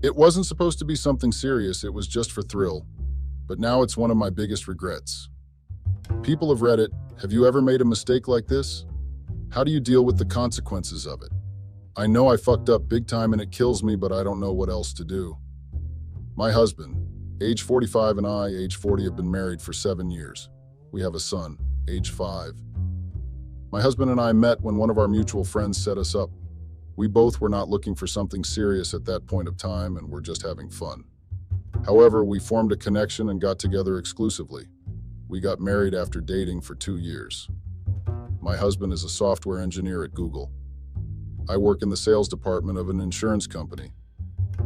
It wasn't supposed to be something serious, it was just for thrill. But now it's one of my biggest regrets. People of Reddit, have you ever made a mistake like this? How do you deal with the consequences of it? I know I fucked up big time and it kills me, but I don't know what else to do. My husband, age 45, and I, age 40, have been married for 7 years. We have a son, age 5. My husband and I met when one of our mutual friends set us up. We both were not looking for something serious at that point of time and were just having fun. However, we formed a connection and got together exclusively. We got married after dating for 2 years. My husband is a software engineer at Google. I work in the sales department of an insurance company.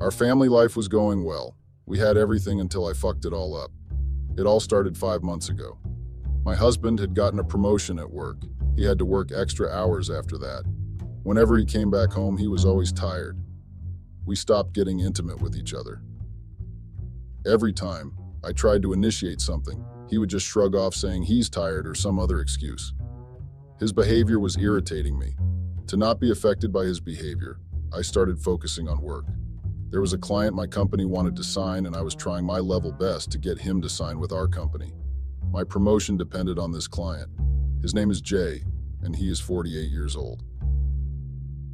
Our family life was going well. We had everything until I fucked it all up. It all started 5 months ago. My husband had gotten a promotion at work. He had to work extra hours after that. Whenever he came back home, he was always tired. We stopped getting intimate with each other. Every time I tried to initiate something, he would just shrug off saying he's tired or some other excuse. His behavior was irritating me. To not be affected by his behavior, I started focusing on work. There was a client my company wanted to sign, and I was trying my level best to get him to sign with our company. My promotion depended on this client. His name is Jay, and he is 48 years old.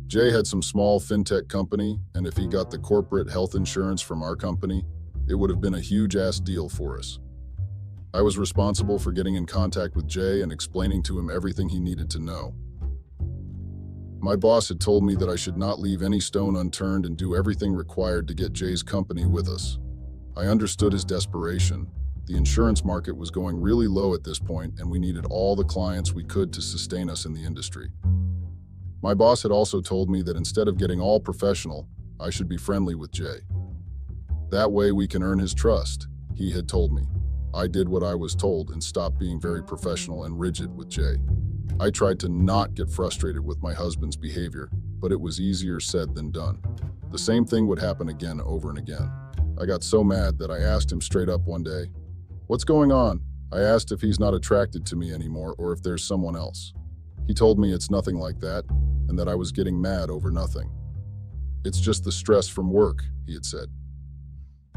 Jay had some small fintech company, and if he got the corporate health insurance from our company, it would have been a huge-ass deal for us. I was responsible for getting in contact with Jay and explaining to him everything he needed to know. My boss had told me that I should not leave any stone unturned and do everything required to get Jay's company with us. I understood his desperation. The insurance market was going really low at this point, and we needed all the clients we could to sustain us in the industry. My boss had also told me that instead of getting all professional, I should be friendly with Jay. That way we can earn his trust, he had told me. I did what I was told and stopped being very professional and rigid with Jay. I tried to not get frustrated with my husband's behavior, but it was easier said than done. The same thing would happen again over and again. I got so mad that I asked him straight up one day, "What's going on?" I asked if he's not attracted to me anymore or if there's someone else. He told me it's nothing like that and that I was getting mad over nothing. "It's just the stress from work," he had said.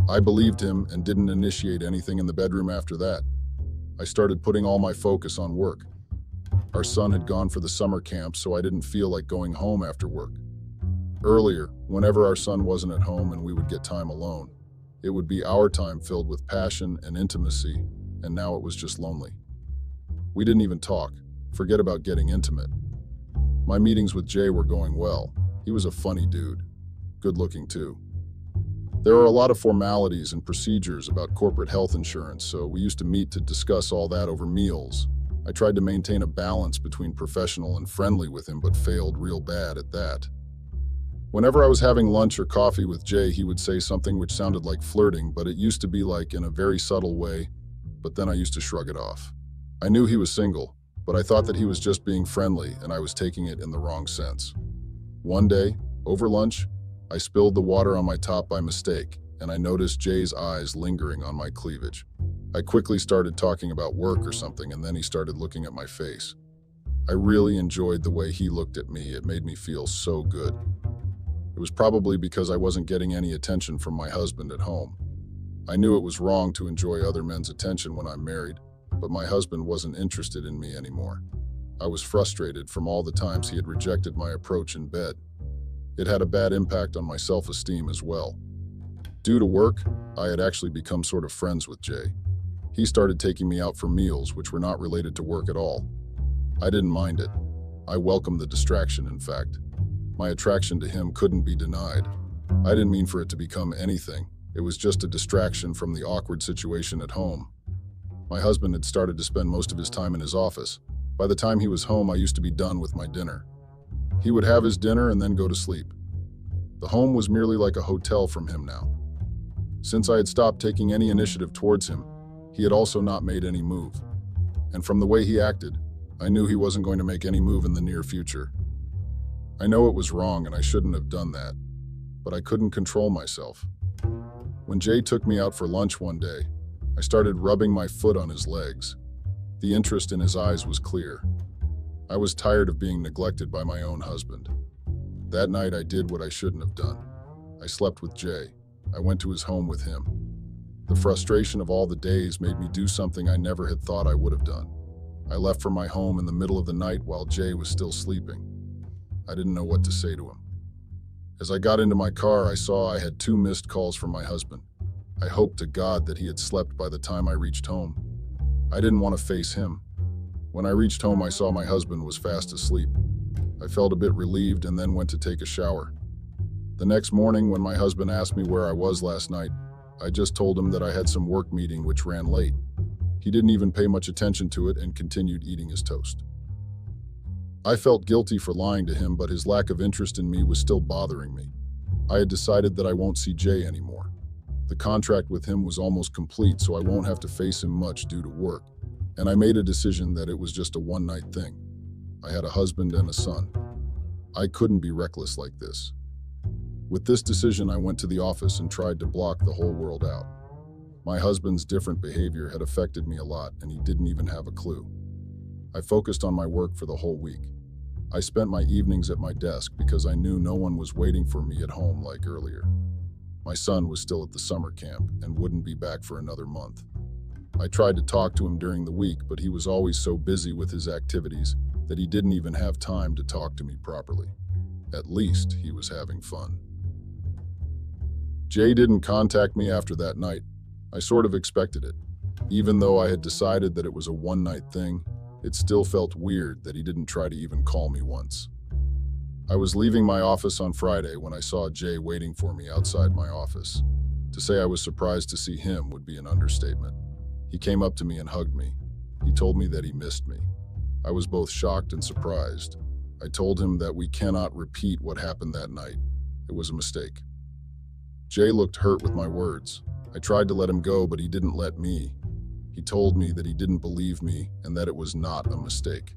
I believed him and didn't initiate anything in the bedroom after that. I started putting all my focus on work. Our son had gone for the summer camp, so I didn't feel like going home after work. Earlier, whenever our son wasn't at home and we would get time alone, it would be our time filled with passion and intimacy, and now it was just lonely. We didn't even talk. Forget about getting intimate. My meetings with Jay were going well. He was a funny dude. Good looking too. There are a lot of formalities and procedures about corporate health insurance, so we used to meet to discuss all that over meals. I tried to maintain a balance between professional and friendly with him, but failed real bad at that. Whenever I was having lunch or coffee with Jay, he would say something which sounded like flirting, but it used to be like in a very subtle way, but then I used to shrug it off. I knew he was single, but I thought that he was just being friendly, and I was taking it in the wrong sense. One day, over lunch, I spilled the water on my top by mistake, and I noticed Jay's eyes lingering on my cleavage. I quickly started talking about work or something, and then he started looking at my face. I really enjoyed the way he looked at me. It made me feel so good. It was probably because I wasn't getting any attention from my husband at home. I knew it was wrong to enjoy other men's attention when I'm married, but my husband wasn't interested in me anymore. I was frustrated from all the times he had rejected my approach in bed. It had a bad impact on my self-esteem as well. Due to work, I had actually become sort of friends with Jay. He started taking me out for meals which were not related to work at all. I didn't mind it. I welcomed the distraction, in fact. My attraction to him couldn't be denied. I didn't mean for it to become anything. It was just a distraction from the awkward situation at home. My husband had started to spend most of his time in his office. By the time he was home, I used to be done with my dinner. He would have his dinner and then go to sleep. The home was merely like a hotel from him now. Since I had stopped taking any initiative towards him, he had also not made any move. And from the way he acted, I knew he wasn't going to make any move in the near future. I know it was wrong and I shouldn't have done that, but I couldn't control myself. When Jay took me out for lunch one day, I started rubbing my foot on his legs. The interest in his eyes was clear. I was tired of being neglected by my own husband. That night I did what I shouldn't have done. I slept with Jay. I went to his home with him. The frustration of all the days made me do something I never had thought I would have done. I left for my home in the middle of the night while Jay was still sleeping. I didn't know what to say to him. As I got into my car, I saw I had 2 missed calls from my husband. I hoped to God that he had slept by the time I reached home. I didn't want to face him. When I reached home, I saw my husband was fast asleep. I felt a bit relieved and then went to take a shower. The next morning, when my husband asked me where I was last night, I just told him that I had some work meeting which ran late. He didn't even pay much attention to it and continued eating his toast. I felt guilty for lying to him, but his lack of interest in me was still bothering me. I had decided that I won't see Jay anymore. The contract with him was almost complete, so I won't have to face him much due to work, and I made a decision that it was just a one-night thing. I had a husband and a son. I couldn't be reckless like this. With this decision, I went to the office and tried to block the whole world out. My husband's different behavior had affected me a lot, and he didn't even have a clue. I focused on my work for the whole week. I spent my evenings at my desk because I knew no one was waiting for me at home like earlier. My son was still at the summer camp and wouldn't be back for another month. I tried to talk to him during the week, but he was always so busy with his activities that he didn't even have time to talk to me properly. At least he was having fun. Jay didn't contact me after that night. I sort of expected it. Even though I had decided that it was a one-night thing, it still felt weird that he didn't try to even call me once. I was leaving my office on Friday when I saw Jay waiting for me outside my office. To say I was surprised to see him would be an understatement. He came up to me and hugged me. He told me that he missed me. I was both shocked and surprised. I told him that we cannot repeat what happened that night. It was a mistake. Jay looked hurt with my words. I tried to let him go, but he didn't let me. He told me that he didn't believe me and that it was not a mistake.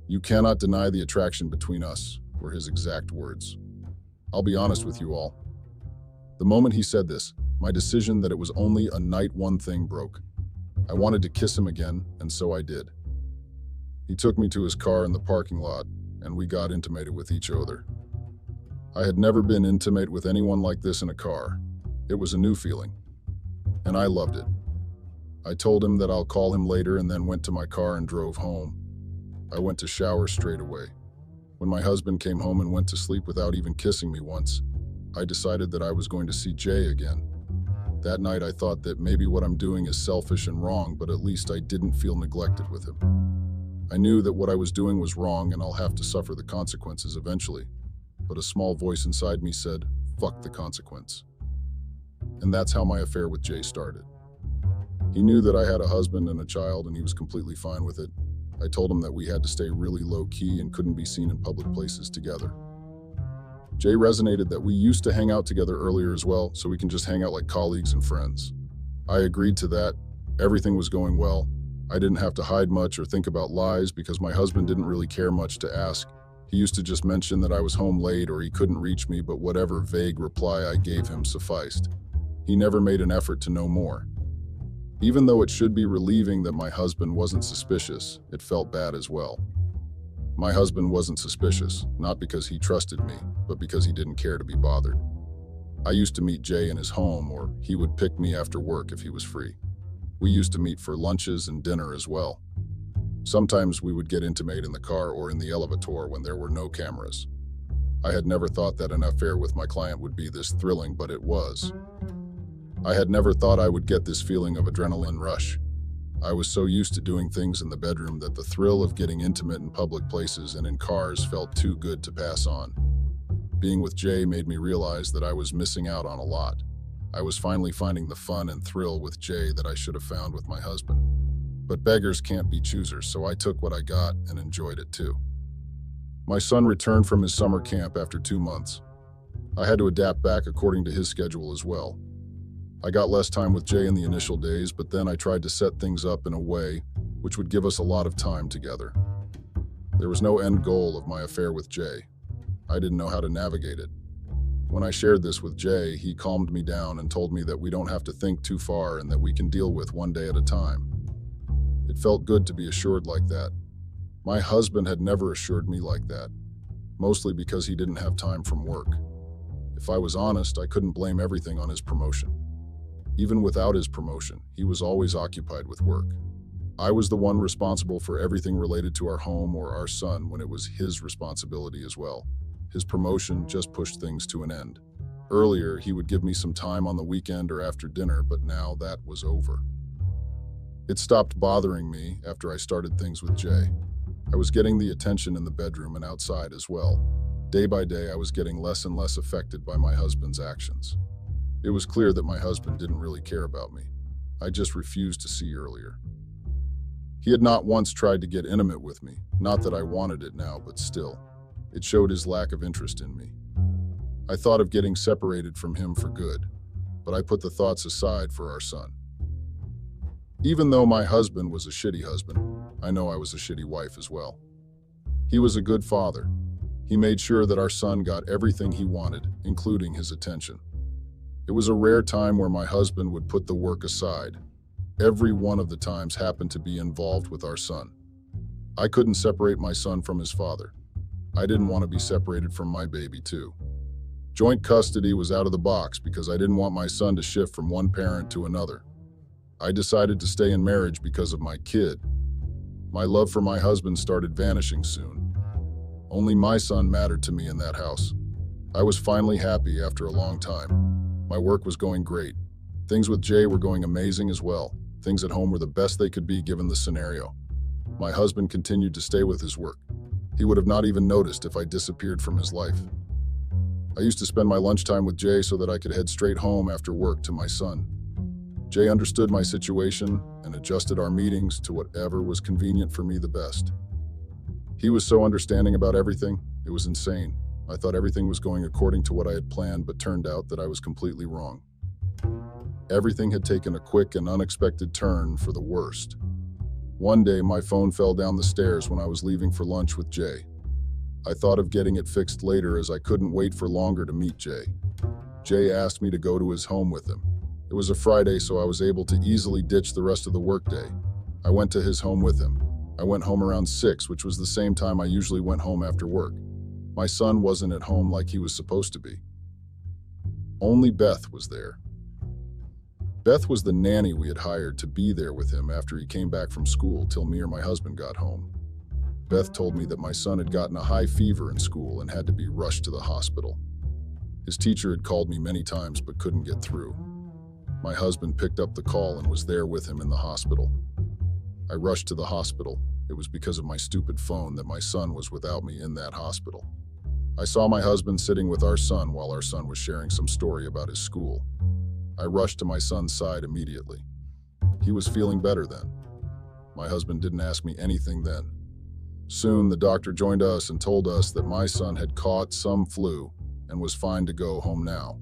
"You cannot deny the attraction between us," were his exact words. I'll be honest with you all. The moment he said this, my decision that it was only a night one thing broke. I wanted to kiss him again, and so I did. He took me to his car in the parking lot, and we got intimated with each other. I had never been intimate with anyone like this in a car. It was a new feeling, and I loved it. I told him that I'll call him later and then went to my car and drove home. I went to shower straight away. When my husband came home and went to sleep without even kissing me once, I decided that I was going to see Jay again. That night I thought that maybe what I'm doing is selfish and wrong, but at least I didn't feel neglected with him. I knew that what I was doing was wrong and I'll have to suffer the consequences eventually. But a small voice inside me said, "Fuck the consequence." And that's how my affair with Jay started. He knew that I had a husband and a child, and he was completely fine with it. I told him that we had to stay really low-key and couldn't be seen in public places together. Jay resonated that we used to hang out together earlier as well, so we can just hang out like colleagues and friends. I agreed to that. Everything was going well. I didn't have to hide much or think about lies because my husband didn't really care much to ask. He used to just mention that I was home late or he couldn't reach me, but whatever vague reply I gave him sufficed. He never made an effort to know more. Even though it should be relieving that my husband wasn't suspicious, it felt bad as well. My husband wasn't suspicious, not because he trusted me, but because he didn't care to be bothered. I used to meet Jay in his home, or he would pick me after work if he was free. We used to meet for lunches and dinner as well. Sometimes we would get intimate in the car or in the elevator when there were no cameras. I had never thought that an affair with my client would be this thrilling, but it was. I had never thought I would get this feeling of adrenaline rush. I was so used to doing things in the bedroom that the thrill of getting intimate in public places and in cars felt too good to pass on. Being with Jay made me realize that I was missing out on a lot. I was finally finding the fun and thrill with Jay that I should have found with my husband. But beggars can't be choosers, so I took what I got and enjoyed it too. My son returned from his summer camp after 2 months. I had to adapt back according to his schedule as well. I got less time with Jay in the initial days, but then I tried to set things up in a way which would give us a lot of time together. There was no end goal of my affair with Jay. I didn't know how to navigate it. When I shared this with Jay, he calmed me down and told me that we don't have to think too far and that we can deal with one day at a time. It felt good to be assured like that. My husband had never assured me like that, mostly because he didn't have time from work. If I was honest, I couldn't blame everything on his promotion. Even without his promotion, he was always occupied with work. I was the one responsible for everything related to our home or our son when it was his responsibility as well. His promotion just pushed things to an end. Earlier, he would give me some time on the weekend or after dinner, but now that was over. It stopped bothering me after I started things with Jay. I was getting the attention in the bedroom and outside as well. Day by day, I was getting less and less affected by my husband's actions. It was clear that my husband didn't really care about me. I just refused to see earlier. He had not once tried to get intimate with me, not that I wanted it now, but still. It showed his lack of interest in me. I thought of getting separated from him for good, but I put the thoughts aside for our son. Even though my husband was a shitty husband, I know I was a shitty wife as well. He was a good father. He made sure that our son got everything he wanted, including his attention. It was a rare time where my husband would put the work aside. Every one of the times happened to be involved with our son. I couldn't separate my son from his father. I didn't want to be separated from my baby too. Joint custody was out of the box because I didn't want my son to shift from one parent to another. I decided to stay in marriage because of my kid. My love for my husband started vanishing soon. Only my son mattered to me in that house. I was finally happy after a long time. My work was going great. Things with Jay were going amazing as well. Things at home were the best they could be given the scenario. My husband continued to stay with his work. He would have not even noticed if I disappeared from his life. I used to spend my lunchtime with Jay so that I could head straight home after work to my son. Jay understood my situation and adjusted our meetings to whatever was convenient for me the best. He was so understanding about everything, it was insane. I thought everything was going according to what I had planned, but turned out that I was completely wrong. Everything had taken a quick and unexpected turn for the worst. One day, my phone fell down the stairs when I was leaving for lunch with Jay. I thought of getting it fixed later as I couldn't wait for longer to meet Jay. Jay asked me to go to his home with him. It was a Friday, so I was able to easily ditch the rest of the workday. I went to his home with him. I went home around 6, which was the same time I usually went home after work. My son wasn't at home like he was supposed to be. Only Beth was there. Beth was the nanny we had hired to be there with him after he came back from school till me or my husband got home. Beth told me that my son had gotten a high fever in school and had to be rushed to the hospital. His teacher had called me many times but couldn't get through. My husband picked up the call and was there with him in the hospital. I rushed to the hospital. It was because of my stupid phone that my son was without me in that hospital. I saw my husband sitting with our son while our son was sharing some story about his school. I rushed to my son's side immediately. He was feeling better then. My husband didn't ask me anything then. Soon, the doctor joined us and told us that my son had caught some flu and was fine to go home now.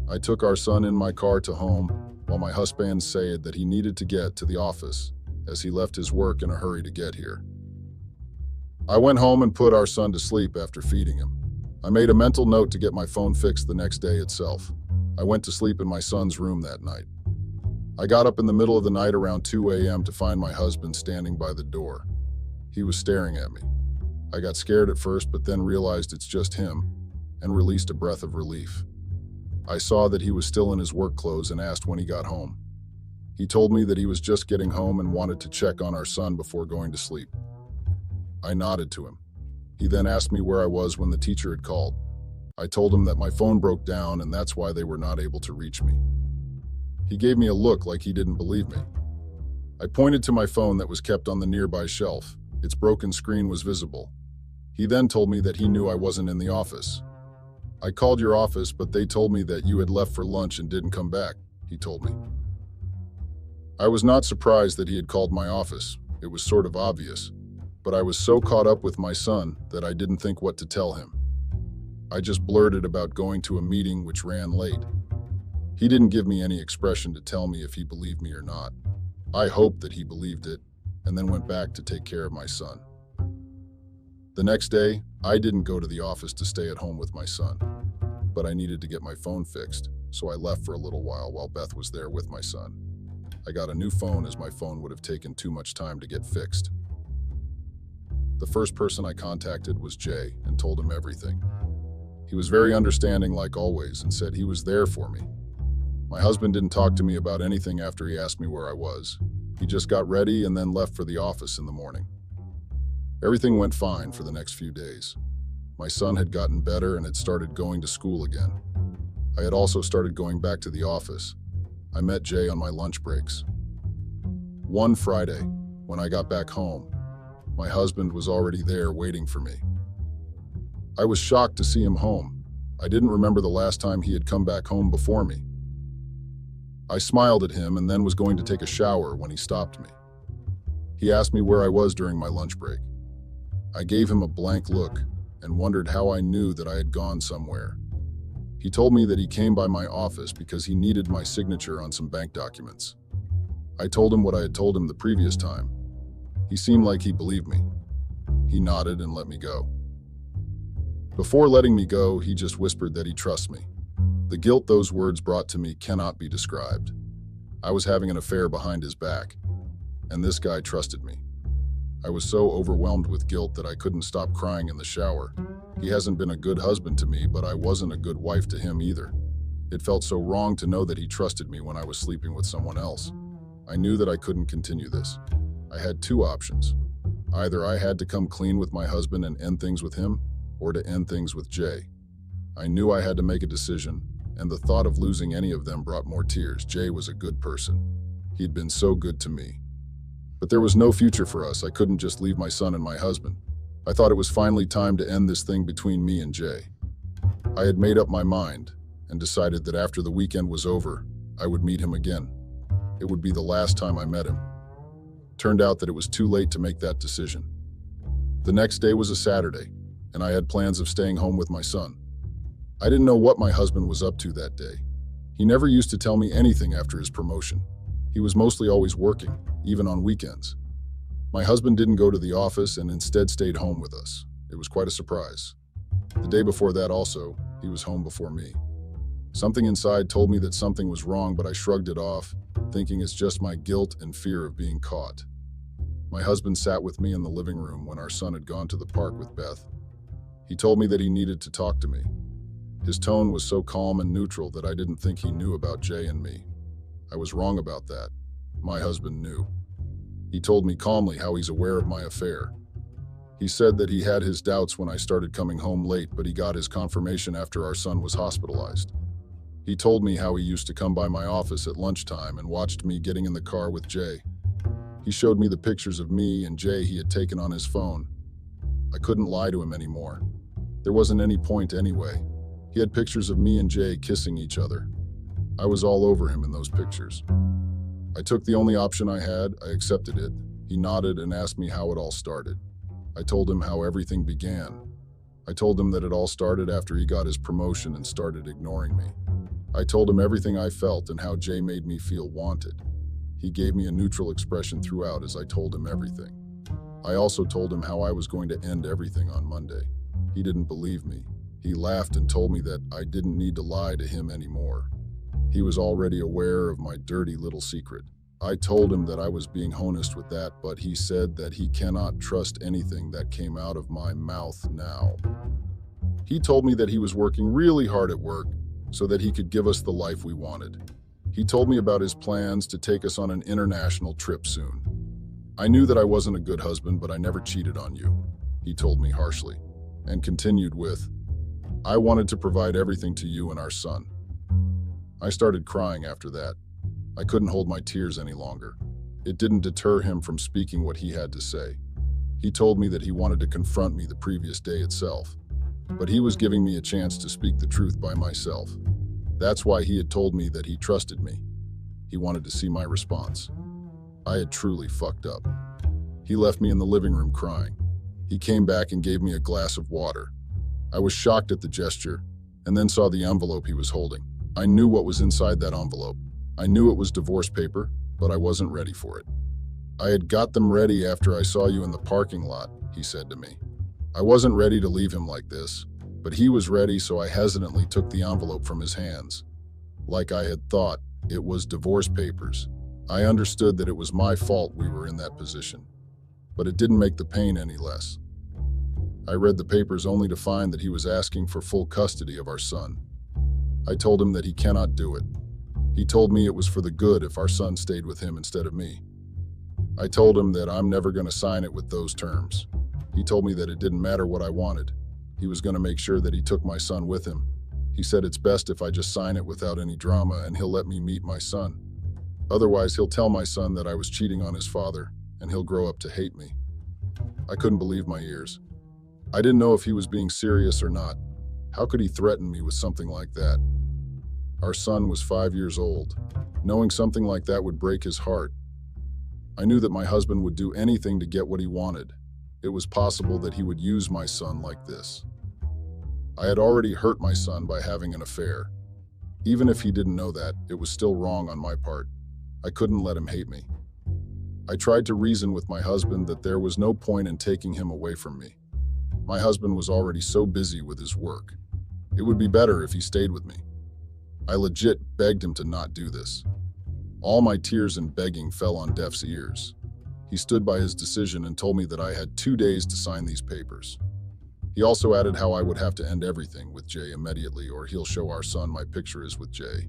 I took our son in my car to home while my husband said that he needed to get to the office as he left his work in a hurry to get here. I went home and put our son to sleep after feeding him. I made a mental note to get my phone fixed the next day itself. I went to sleep in my son's room that night. I got up in the middle of the night around 2 a.m. to find my husband standing by the door. He was staring at me. I got scared at first, but then realized it's just him and released a breath of relief. I saw that he was still in his work clothes and asked when he got home. He told me that he was just getting home and wanted to check on our son before going to sleep. I nodded to him. He then asked me where I was when the teacher had called. I told him that my phone broke down and that's why they were not able to reach me. He gave me a look like he didn't believe me. I pointed to my phone that was kept on the nearby shelf. Its broken screen was visible. He then told me that he knew I wasn't in the office. I called your office, but they told me that you had left for lunch and didn't come back, he told me. I was not surprised that he had called my office. It was sort of obvious. But I was so caught up with my son that I didn't think what to tell him. I just blurted about going to a meeting which ran late. He didn't give me any expression to tell me if he believed me or not. I hoped that he believed it, and then went back to take care of my son. The next day, I didn't go to the office to stay at home with my son, but I needed to get my phone fixed, so I left for a little while Beth was there with my son. I got a new phone as my phone would have taken too much time to get fixed. The first person I contacted was Jay and told him everything. He was very understanding like always and said he was there for me. My husband didn't talk to me about anything after he asked me where I was. He just got ready and then left for the office in the morning. Everything went fine for the next few days. My son had gotten better and had started going to school again. I had also started going back to the office. I met Jay on my lunch breaks. One Friday, when I got back home, my husband was already there waiting for me. I was shocked to see him home. I didn't remember the last time he had come back home before me. I smiled at him and then was going to take a shower when he stopped me. He asked me where I was during my lunch break. I gave him a blank look and wondered how I knew that I had gone somewhere. He told me that he came by my office because he needed my signature on some bank documents. I told him what I had told him the previous time. He seemed like he believed me. He nodded and let me go. Before letting me go, he just whispered that he trusts me. The guilt those words brought to me cannot be described. I was having an affair behind his back, and this guy trusted me. I was so overwhelmed with guilt that I couldn't stop crying in the shower. He hasn't been a good husband to me, but I wasn't a good wife to him either. It felt so wrong to know that he trusted me when I was sleeping with someone else. I knew that I couldn't continue this. I had two options. Either I had to come clean with my husband and end things with him, or to end things with Jay. I knew I had to make a decision, and the thought of losing any of them brought more tears. Jay was a good person. He'd been so good to me. But there was no future for us. I couldn't just leave my son and my husband. I thought it was finally time to end this thing between me and Jay. I had made up my mind and decided that after the weekend was over, I would meet him again. It would be the last time I met him. Turned out that it was too late to make that decision. The next day was a Saturday, and I had plans of staying home with my son. I didn't know what my husband was up to that day. He never used to tell me anything after his promotion. He was mostly always working, even on weekends. My husband didn't go to the office and instead stayed home with us. It was quite a surprise. The day before that also, he was home before me. Something inside told me that something was wrong, but I shrugged it off, thinking it's just my guilt and fear of being caught. My husband sat with me in the living room when our son had gone to the park with Beth. He told me that he needed to talk to me. His tone was so calm and neutral that I didn't think he knew about Jay and me. I was wrong about that. My husband knew. He told me calmly how he's aware of my affair. He said that he had his doubts when I started coming home late, but he got his confirmation after our son was hospitalized. He told me how he used to come by my office at lunchtime and watched me getting in the car with Jay. He showed me the pictures of me and Jay he had taken on his phone. I couldn't lie to him anymore. There wasn't any point anyway. He had pictures of me and Jay kissing each other. I was all over him in those pictures. I took the only option I had. I accepted it. He nodded and asked me how it all started. I told him how everything began. I told him that it all started after he got his promotion and started ignoring me. I told him everything I felt and how Jay made me feel wanted. He gave me a neutral expression throughout as I told him everything. I also told him how I was going to end everything on Monday. He didn't believe me. He laughed and told me that I didn't need to lie to him anymore. He was already aware of my dirty little secret. I told him that I was being honest with that, but he said that he cannot trust anything that came out of my mouth now. He told me that he was working really hard at work so that he could give us the life we wanted. He told me about his plans to take us on an international trip soon. I knew that I wasn't a good husband, but I never cheated on you, he told me harshly, and continued with, I wanted to provide everything to you and our son. I started crying after that. I couldn't hold my tears any longer. It didn't deter him from speaking what he had to say. He told me that he wanted to confront me the previous day itself, but he was giving me a chance to speak the truth by myself. That's why he had told me that he trusted me. He wanted to see my response. I had truly fucked up. He left me in the living room crying. He came back and gave me a glass of water. I was shocked at the gesture, and then saw the envelope he was holding. I knew what was inside that envelope. I knew it was divorce paper, but I wasn't ready for it. I had got them ready after I saw you in the parking lot, he said to me. I wasn't ready to leave him like this, but he was ready, so I hesitantly took the envelope from his hands. Like I had thought, it was divorce papers. I understood that it was my fault we were in that position, but it didn't make the pain any less. I read the papers only to find that he was asking for full custody of our son. I told him that he cannot do it. He told me it was for the good if our son stayed with him instead of me. I told him that I'm never going to sign it with those terms. He told me that it didn't matter what I wanted. He was going to make sure that he took my son with him. He said it's best if I just sign it without any drama and he'll let me meet my son. Otherwise, he'll tell my son that I was cheating on his father and he'll grow up to hate me. I couldn't believe my ears. I didn't know if he was being serious or not. How could he threaten me with something like that? Our son was 5 years old. Knowing something like that would break his heart. I knew that my husband would do anything to get what he wanted. It was possible that he would use my son like this. I had already hurt my son by having an affair. Even if he didn't know that, it was still wrong on my part. I couldn't let him hate me. I tried to reason with my husband that there was no point in taking him away from me. My husband was already so busy with his work. It would be better if he stayed with me. I legit begged him to not do this. All my tears and begging fell on deaf ears. He stood by his decision and told me that I had 2 days to sign these papers. He also added how I would have to end everything with Jay immediately or he'll show our son my picture is with Jay.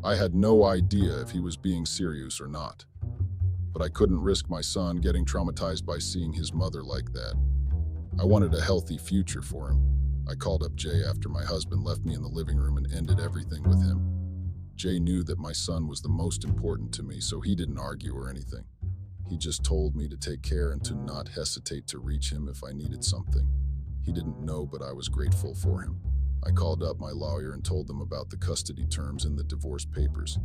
I had no idea if he was being serious or not. But I couldn't risk my son getting traumatized by seeing his mother like that. I wanted a healthy future for him. I called up Jay after my husband left me in the living room and ended everything with him. Jay knew that my son was the most important to me, so he didn't argue or anything. He just told me to take care and to not hesitate to reach him if I needed something. He didn't know, but I was grateful for him. I called up my lawyer and told them about the custody terms in the divorce papers.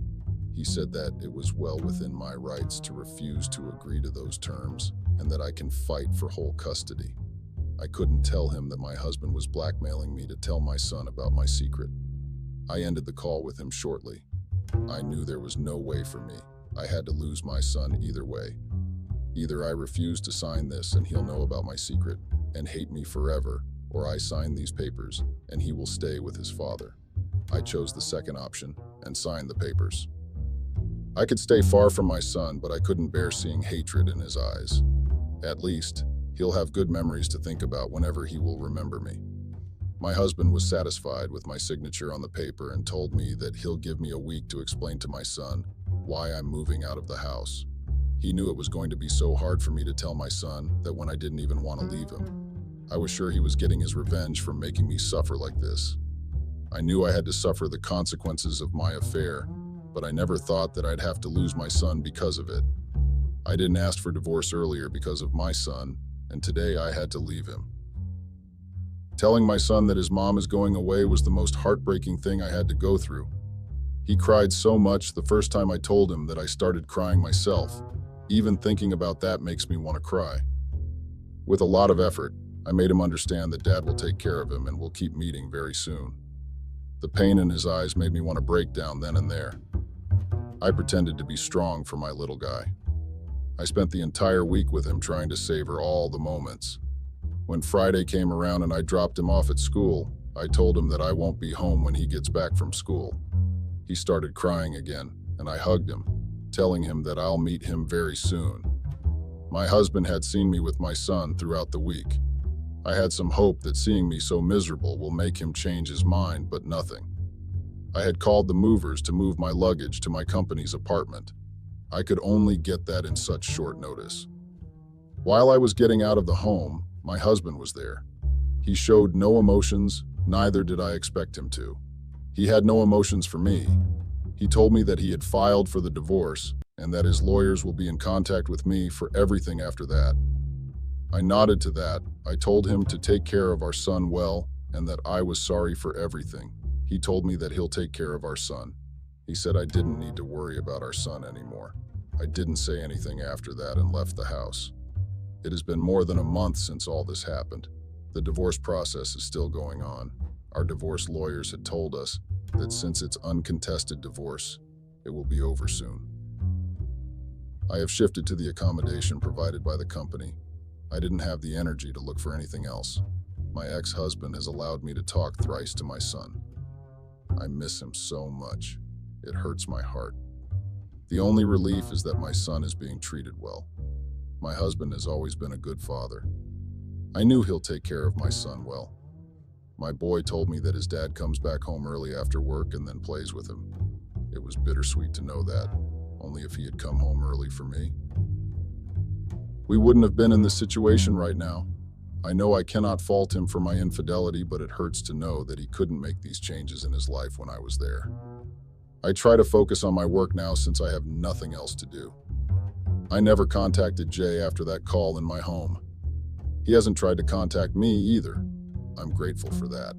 He said that it was well within my rights to refuse to agree to those terms and that I can fight for whole custody. I couldn't tell him that my husband was blackmailing me to tell my son about my secret. I ended the call with him shortly. I knew there was no way for me. I had to lose my son either way. Either I refuse to sign this and he'll know about my secret and hate me forever, or I sign these papers and he will stay with his father. I chose the second option and signed the papers. I could stay far from my son, but I couldn't bear seeing hatred in his eyes. At least, he'll have good memories to think about whenever he will remember me. My husband was satisfied with my signature on the paper and told me that he'll give me a week to explain to my son why I'm moving out of the house. He knew it was going to be so hard for me to tell my son that when I didn't even want to leave him. I was sure he was getting his revenge for making me suffer like this. I knew I had to suffer the consequences of my affair, but I never thought that I'd have to lose my son because of it. I didn't ask for divorce earlier because of my son, and today I had to leave him. Telling my son that his mom is going away was the most heartbreaking thing I had to go through. He cried so much the first time I told him that I started crying myself. Even thinking about that makes me want to cry. With a lot of effort, I made him understand that Dad will take care of him and we'll keep meeting very soon. The pain in his eyes made me want to break down then and there. I pretended to be strong for my little guy. I spent the entire week with him trying to savor all the moments. When Friday came around and I dropped him off at school, I told him that I won't be home when he gets back from school. He started crying again, and I hugged him, telling him that I'll meet him very soon. My husband had seen me with my son throughout the week. I had some hope that seeing me so miserable will make him change his mind, but nothing. I had called the movers to move my luggage to my company's apartment. I could only get that in such short notice. While I was getting out of the home, my husband was there. He showed no emotions, neither did I expect him to. He had no emotions for me. He told me that he had filed for the divorce and that his lawyers will be in contact with me for everything after that. I nodded to that. I told him to take care of our son well and that I was sorry for everything. He told me that he'll take care of our son. He said I didn't need to worry about our son anymore. I didn't say anything after that and left the house. It has been more than a month since all this happened. The divorce process is still going on. Our divorce lawyers had told us that since it's uncontested divorce, it will be over soon. I have shifted to the accommodation provided by the company. I didn't have the energy to look for anything else. My ex-husband has allowed me to talk thrice to my son. I miss him so much. It hurts my heart. The only relief is that my son is being treated well. My husband has always been a good father. I knew he'll take care of my son well. My boy told me that his dad comes back home early after work and then plays with him. It was bittersweet to know that, only if he had come home early for me. We wouldn't have been in this situation right now. I know I cannot fault him for my infidelity, but it hurts to know that he couldn't make these changes in his life when I was there. I try to focus on my work now since I have nothing else to do. I never contacted Jay after that call in my home. He hasn't tried to contact me either. I'm grateful for that.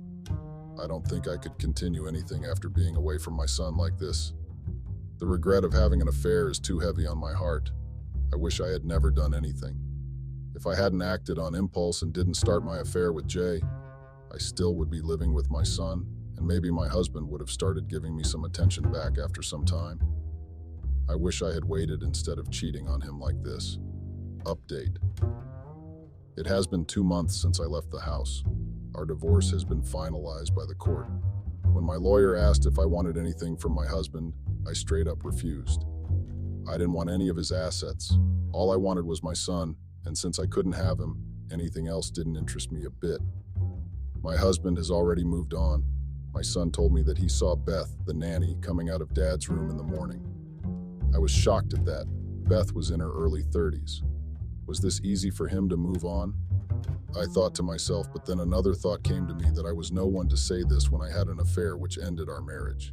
I don't think I could continue anything after being away from my son like this. The regret of having an affair is too heavy on my heart. I wish I had never done anything. If I hadn't acted on impulse and didn't start my affair with Jay, I still would be living with my son, and maybe my husband would have started giving me some attention back after some time. I wish I had waited instead of cheating on him like this. Update. It has been 2 months since I left the house. Our divorce has been finalized by the court. When my lawyer asked if I wanted anything from my husband, I straight up refused. I didn't want any of his assets. All I wanted was my son, and since I couldn't have him, anything else didn't interest me a bit. My husband has already moved on. My son told me that he saw Beth, the nanny, coming out of Dad's room in the morning. I was shocked at that. Beth was in her early 30s. Was this easy for him to move on? I thought to myself, but then another thought came to me that I was no one to say this when I had an affair which ended our marriage.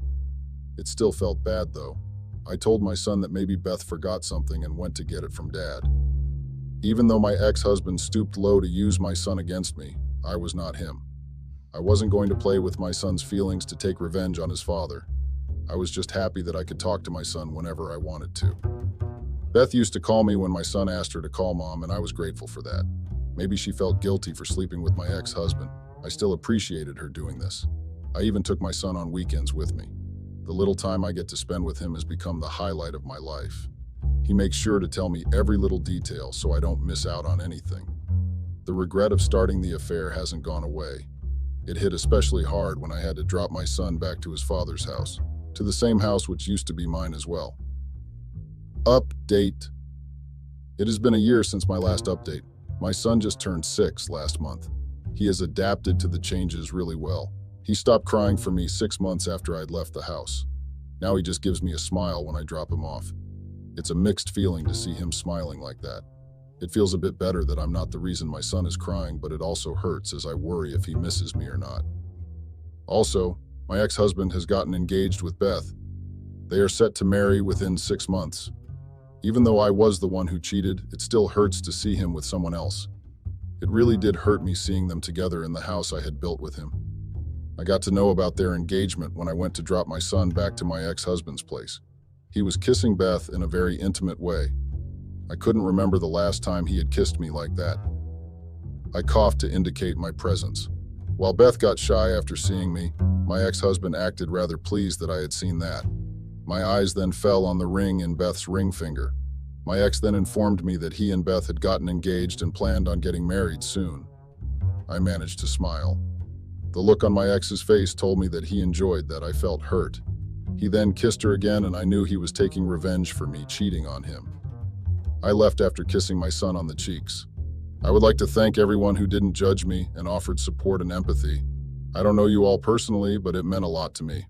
It still felt bad, though. I told my son that maybe Beth forgot something and went to get it from Dad. Even though my ex-husband stooped low to use my son against me, I was not him. I wasn't going to play with my son's feelings to take revenge on his father. I was just happy that I could talk to my son whenever I wanted to. Beth used to call me when my son asked her to call Mom, and I was grateful for that. Maybe she felt guilty for sleeping with my ex-husband. I still appreciated her doing this. I even took my son on weekends with me. The little time I get to spend with him has become the highlight of my life. He makes sure to tell me every little detail so I don't miss out on anything. The regret of starting the affair hasn't gone away. It hit especially hard when I had to drop my son back to his father's house, to the same house which used to be mine as well. Update. It has been a year since my last update. My son just turned 6 last month. He has adapted to the changes really well. He stopped crying for me 6 months after I'd left the house. Now he just gives me a smile when I drop him off. It's a mixed feeling to see him smiling like that. It feels a bit better that I'm not the reason my son is crying, but it also hurts as I worry if he misses me or not. Also, my ex-husband has gotten engaged with Beth. They are set to marry within 6 months. Even though I was the one who cheated, it still hurts to see him with someone else. It really did hurt me seeing them together in the house I had built with him. I got to know about their engagement when I went to drop my son back to my ex-husband's place. He was kissing Beth in a very intimate way. I couldn't remember the last time he had kissed me like that. I coughed to indicate my presence. While Beth got shy after seeing me, my ex-husband acted rather pleased that I had seen that. My eyes then fell on the ring in Beth's ring finger. My ex then informed me that he and Beth had gotten engaged and planned on getting married soon. I managed to smile. The look on my ex's face told me that he enjoyed that I felt hurt. He then kissed her again, and I knew he was taking revenge for me cheating on him. I left after kissing my son on the cheeks. I would like to thank everyone who didn't judge me and offered support and empathy. I don't know you all personally, but it meant a lot to me.